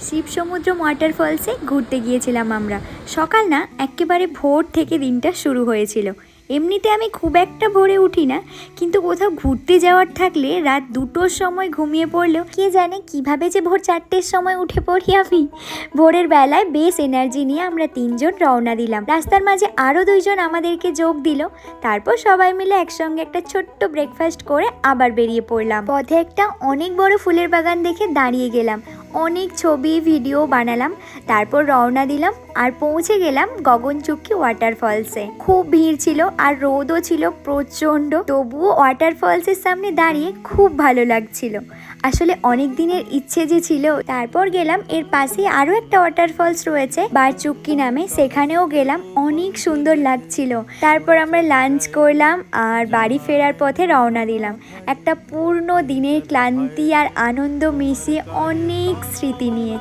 শিব সমুদ্র ওয়াটারফলসে ঘুরতে গিয়েছিলাম আমরা। সকাল না একেবারে ভোর থেকে দিনটা শুরু হয়েছিল। এমনিতে আমি খুব একটা ভোরে উঠি না, কিন্তু কোথাও ঘুরতে যাওয়ার থাকলে রাত 2টোর সময় ঘুমিয়ে পড়লেও কে জানে কিভাবে যে ভোর 4টের সময় উঠে পড়ি আমি। ভোরের বেলায় বেশ এনার্জি নিয়ে আমরা 3জন রওনা দিলাম। রাস্তার মাঝে আরও 2জন আমাদেরকে যোগ দিল। তারপর সবাই মিলে একসঙ্গে একটা ছোট্ট ব্রেকফাস্ট করে আবার বেরিয়ে পড়লাম। পথে একটা অনেক বড় ফুলের বাগান দেখে দাঁড়িয়ে গেলাম, অনেক ছবি ভিডিও বানালাম, তারপর রওনা দিলাম আর পৌঁছে গেলাম গগনচুক্কি ওয়াটারফলসে। খুব ভিড় ছিল আর রোদও ছিল প্রচণ্ড, তবুও ওয়াটারফলসের সামনে দাঁড়িয়ে খুব ভালো লাগছিল। আসলে অনেক দিনের ইচ্ছে যে ছিল। তারপর গেলাম এর পাশে আরও একটা ওয়াটারফলস রয়েছে বারচুক্কি নামে, সেখানেও গেলাম, অনেক সুন্দর লাগছিল। তারপর আমরা লাঞ্চ করলাম আর বাড়ি ফেরার পথে রওনা দিলাম। একটা পূর্ণ দিনের ক্লান্তি আর আনন্দ মিশিয়ে অনেক স্মৃতি নিয়ে।